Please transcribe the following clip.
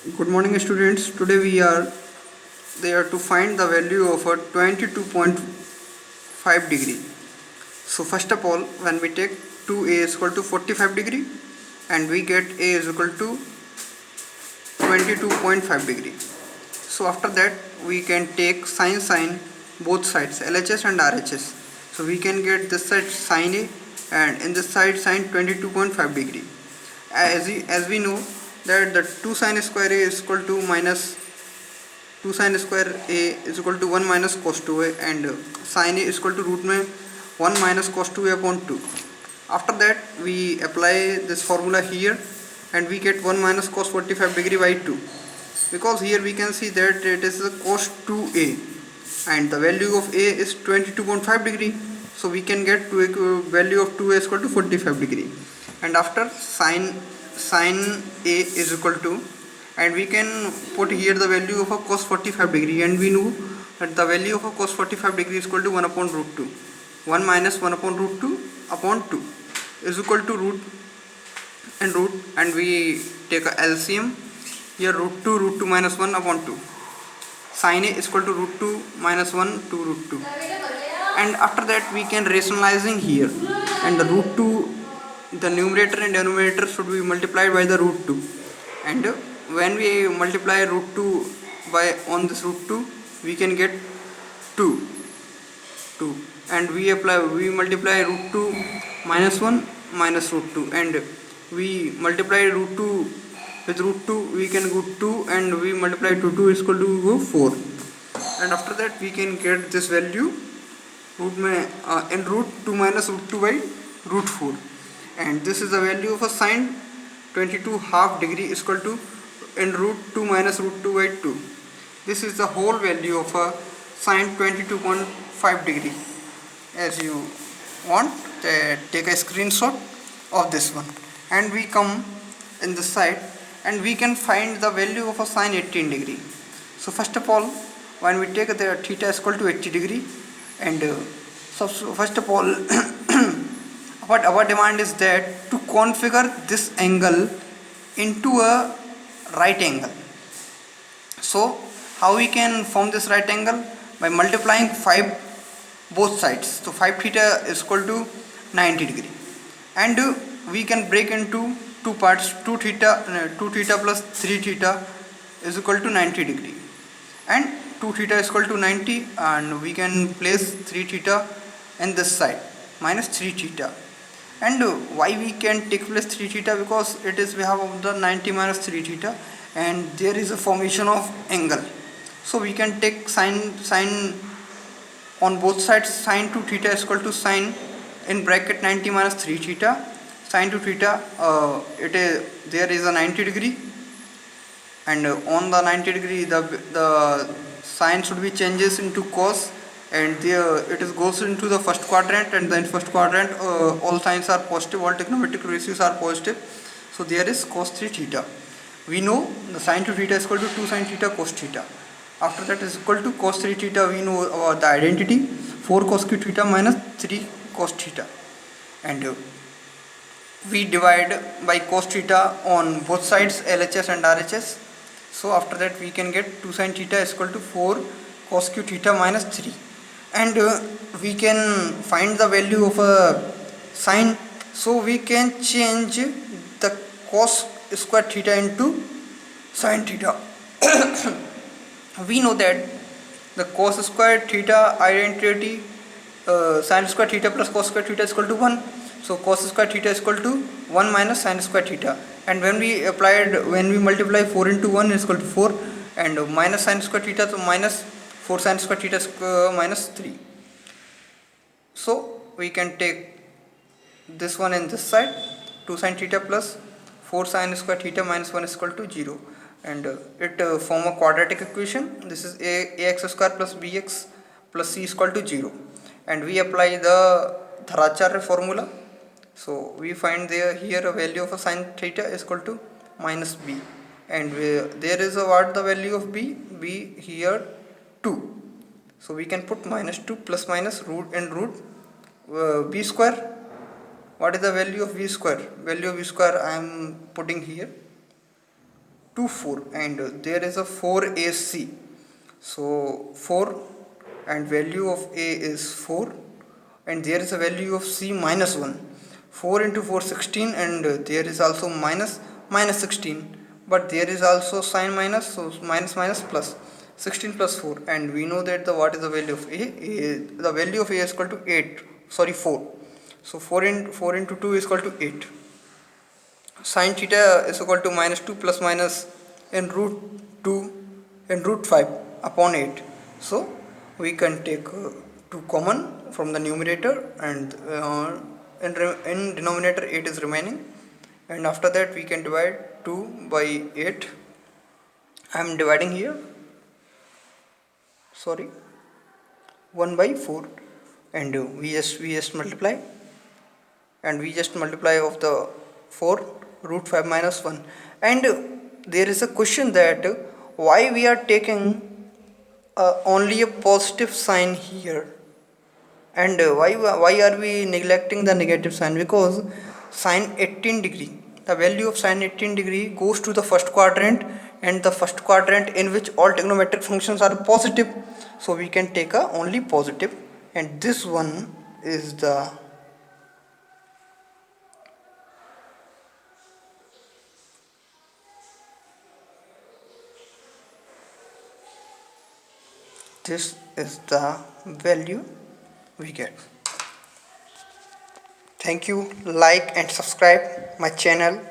Good morning students. Today we are there to find the value of a 22.5 degree. So first of all, when we take 2a is equal to 45 degree and we get a is equal to 22.5 degree. So after that we can take sin both sides LHS and RHS. So we can get this side sin a and in this side sin 22.5 degree. As we know that the 2 sin square a is equal to minus 2 sin square a is equal to 1 minus cos 2a and sin a is equal to root में 1 minus cos 2a upon 2. After that we apply this formula here and we get 1 minus cos 45 degree by 2, because here we can see that it is cos 2a and the value of a is 22.5 degree. So we can get value of 2a is equal to 45 degree, and after sin a is equal to, and we can put here the value of a cos 45 degree, and we know that the value of a cos 45 degree is equal to 1 upon root 2. 1 minus 1 upon root 2 upon 2 is equal to root, and we take a LCM here. Root 2 minus 1 upon 2. Sin a is equal to root 2 minus 1 to root 2, and after that we can rationalizing here, and the root 2, the numerator and denominator should be multiplied by the root 2, and when we multiply root 2 by on this root 2 we can get 2, and we multiply root 2 minus 1 minus root 2, and we multiply root 2 with root 2 we can go 2, and we multiply 2 is equal to go 4, and after that we can get this value root में in root 2 minus root 2 by root 4, and this is the value of a sin 22.5 degree is equal to in root 2 minus root 2 by 2. This is the whole value of a sin 22.5 degree. As you want, take a screenshot of this one, and we come in this side and we can find the value of a sin 18 degree. So first of all, when we take the theta is equal to 80 degree, and so first of all what our demand is that to configure this angle into a right angle. So how we can form this right angle? By multiplying 5 both sides. So 5 theta is equal to 90 degree, and we can break into two parts. 2 theta plus 3 theta is equal to 90 degree, and 2 theta is equal to 90, and we can place 3 theta in this side minus 3 theta. And why we can take place 3 theta? Because it is we have the 90 minus 3 theta, and there is a formation of angle. So we can take sine on both sides. Sine 2 theta is equal to sine in bracket 90 minus 3 theta. Sine 2 theta there is a 90 degree, and on the 90 degree the sine should be changes into cos, and there it is goes into the first quadrant, and then first quadrant all signs are positive, all trigonometric ratios are positive. So there is cos 3 theta. We know the sin 2 theta is equal to 2 sin theta cos theta. After that is equal to cos 3 theta. We know the identity 4 cos q theta minus 3 cos theta, and we divide by cos theta on both sides LHS and RHS. So after that we can get 2 sin theta is equal to 4 cos q theta minus 3, and we can find the value of a sine. So we can change the cos square theta into sin theta. We know that the cos square theta identity sin square theta plus cos square theta is equal to 1. So cos square theta is equal to 1 minus sin square theta, and when we multiply 4 into 1 is equal to 4, and minus sin square theta, so minus 4 sin square theta is minus 3. So we can take this one in this side, 2 sin theta plus 4 sin square theta minus 1 is equal to 0, and it form a quadratic equation. This is ax square plus bx plus c is equal to 0, and we apply the Dharacharya formula. So we find here a value of a sin theta is equal to minus b, and there is a what the value of b here 2. So we can put minus 2 plus minus root and root b square. What is the value of v square? Value of v square I am putting here. to 4, and there is a 4ac. So 4 and value of a is 4, and there is a value of c minus 1. 4 into 4 16, and there is also minus 16, but there is also sign minus, so minus minus plus 16 plus 4, and we know that the what is the value of a, the value of a is equal to 8, sorry 4. So 4 into 2 is equal to 8. Sin theta is equal to minus 2 plus minus in root 2 in root 5 upon 8. So we can take 2 common from the numerator, and in denominator 8 is remaining, and after that we can divide 2 by 8. I am dividing here, sorry, 1 by 4, and we just multiply, and we just multiply of the 4 root 5 minus 1. And there is a question that why we are taking only a positive sign here, and why are we neglecting the negative sign? Because sin 18 degree, the value of sin 18 degree goes to the first quadrant, and the first quadrant in which all trigonometric functions are positive, so we can take a only positive, and this one is the this is the value we get. Thank you. Like and subscribe my channel.